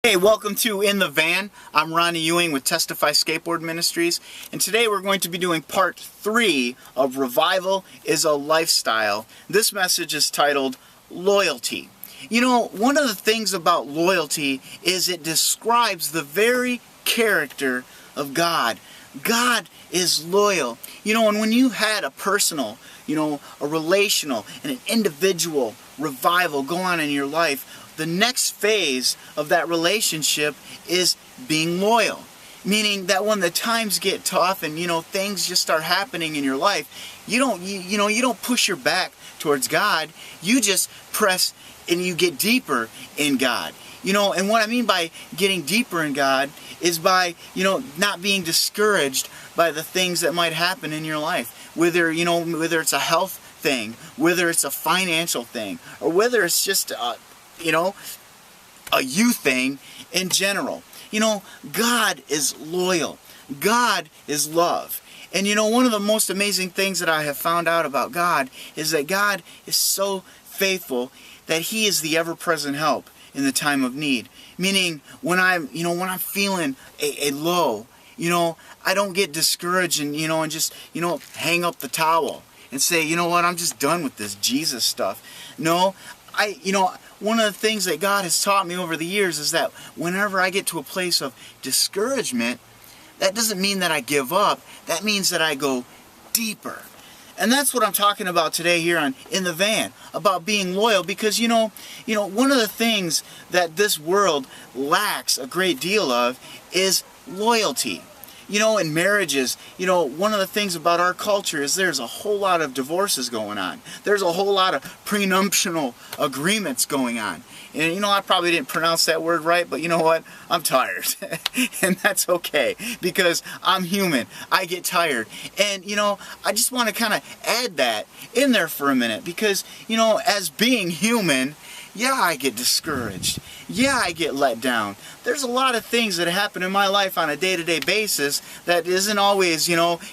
Hey, welcome to In the Van. I'm Ronnie Ewing with Testify Skateboard Ministries, and today we're going to be doing part 3 of Revival is a Lifestyle. This message is titled Loyalty. You know, one of the things about loyalty is it describes the very character of God. God is loyal. You know, and when you had a personal, a relational, and an individual revival go on in your life, the next phase of that relationship is being loyal. Meaning that when the times get tough and things just start happening in your life, you don't push your back towards God. You just press and you get deeper in God. And what I mean by getting deeper in God is by, not being discouraged by the things that might happen in your life. Whether it's a health thing, whether it's a financial thing, or whether it's just a you thing in general. God is loyal. God is love. And one of the most amazing things that I have found out about God is that God is so faithful that He is the ever-present help in the time of need. Meaning when I'm feeling a low, I don't get discouraged and just hang up the towel and say, you know what, I'm just done with this Jesus stuff. No, one of the things that God has taught me over the years is that whenever I get to a place of discouragement, that doesn't mean that I give up. That means that I go deeper. And that's what I'm talking about today here on In the Van, about being loyal, because one of the things that this world lacks a great deal of is loyalty. In marriages, one of the things about our culture is there's a whole lot of divorces going on. There's a whole lot of prenuptial agreements going on. And I probably didn't pronounce that word right, but you know what? I'm tired. And that's okay, because I'm human. I get tired. And, I just want to kind of add that in there for a minute, because, as being human, yeah, I get discouraged. Yeah, I get let down. There's a lot of things that happen in my life on a day-to-day basis that isn't always,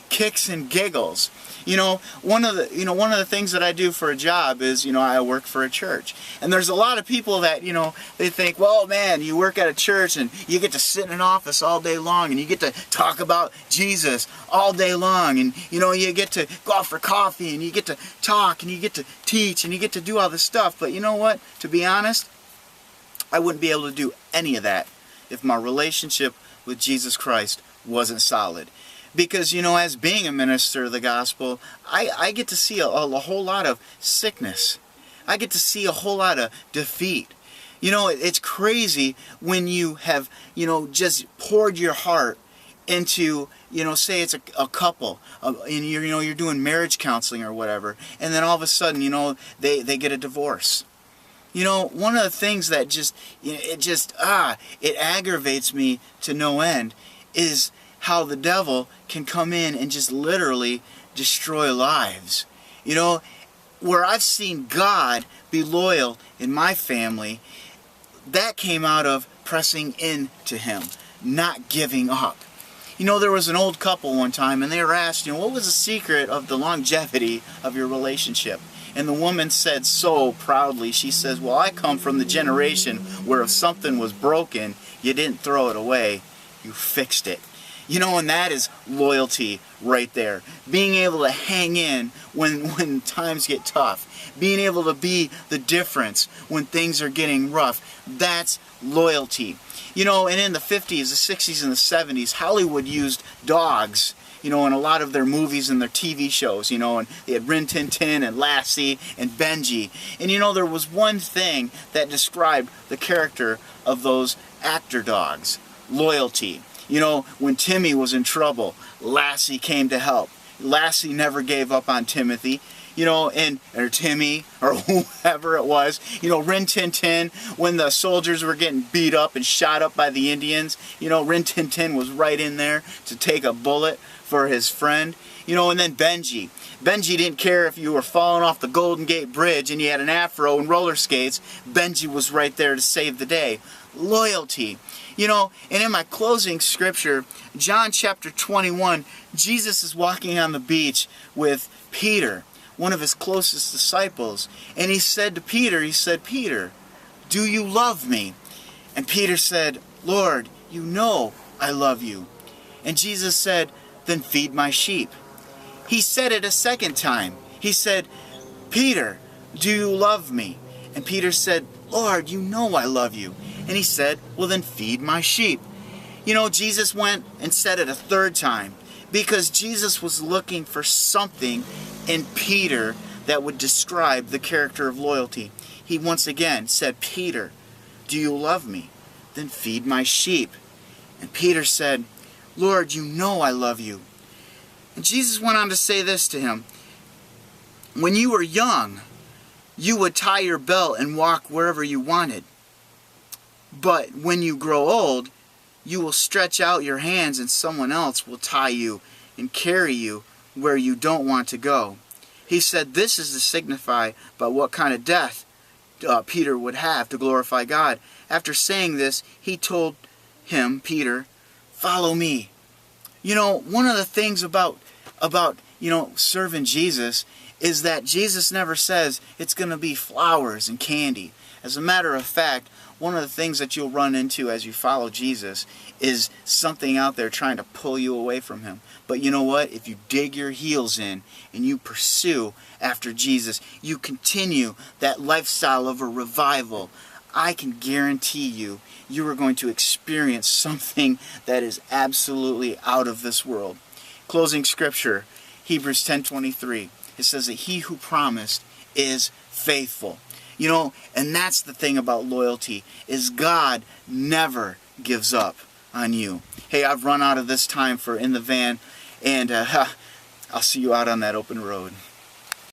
kicks and giggles. One of the things that I do for a job is, I work for a church. And there's a lot of people that, they think, well, man, you work at a church and you get to sit in an office all day long and you get to talk about Jesus all day long, and, you get to go out for coffee and you get to talk and you get to teach and you get to do all this stuff. But you know what? To be honest, I wouldn't be able to do any of that if my relationship with Jesus Christ wasn't solid. Because, as being a minister of the gospel, I get to see a whole lot of sickness. I get to see a whole lot of defeat. It's crazy when you have, just poured your heart into, say it's a couple, and you're doing marriage counseling or whatever, and then all of a sudden, they get a divorce. One of the things that it aggravates me to no end is how the devil can come in and just literally destroy lives. Where I've seen God be loyal in my family, that came out of pressing into Him, not giving up. There was an old couple one time, and they were asked, what was the secret of the longevity of your relationship? And the woman said so proudly, she says, well, I come from the generation where if something was broken, you didn't throw it away, you fixed it. And that is loyalty right there. Being able to hang in when times get tough. Being able to be the difference when things are getting rough. That's loyalty. And in the 50s, the 60s, and the 70s, Hollywood used dogs, in a lot of their movies and their TV shows, and they had Rin Tin Tin and Lassie and Benji. And there was one thing that described the character of those actor dogs. Loyalty. When Timmy was in trouble, Lassie came to help. Lassie never gave up on Timothy, or Timmy, or whoever it was. Rin Tin Tin, when the soldiers were getting beat up and shot up by the Indians, Rin Tin Tin was right in there to take a bullet for his friend. And then Benji. Benji didn't care if you were falling off the Golden Gate Bridge and you had an afro and roller skates. Benji was right there to save the day. Loyalty. And in my closing scripture, John chapter 21, Jesus is walking on the beach with Peter, one of His closest disciples. And He said to Peter, Peter, do you love me? And Peter said, Lord, you know I love you. And Jesus said, then feed my sheep. He said it a second time. He said, Peter, do you love me? And Peter said, Lord, you know I love you. And he said, well, then feed my sheep. You know, Jesus went and said it a third time because Jesus was looking for something in Peter that would describe the character of loyalty. He once again said, Peter, do you love me? Then feed my sheep. And Peter said, Lord, you know I love you. And Jesus went on to say this to him. When you were young, you would tie your belt and walk wherever you wanted. But when you grow old, you will stretch out your hands and someone else will tie you and carry you where you don't want to go. He said this is to signify by what kind of death Peter would have to glorify God. After saying this, he told him, Peter, follow me. You know, one of the things about serving Jesus is that Jesus never says it's going to be flowers and candy. As a matter of fact, one of the things that you'll run into as you follow Jesus is something out there trying to pull you away from Him. But you know what? If you dig your heels in and you pursue after Jesus, you continue that lifestyle of a revival, I can guarantee you, you are going to experience something that is absolutely out of this world. Closing scripture, Hebrews 10:23. It says that He who promised is faithful. You know, and that's the thing about loyalty, is God never gives up on you. Hey, I've run out of this time for In the Van, and I'll see you out on that open road.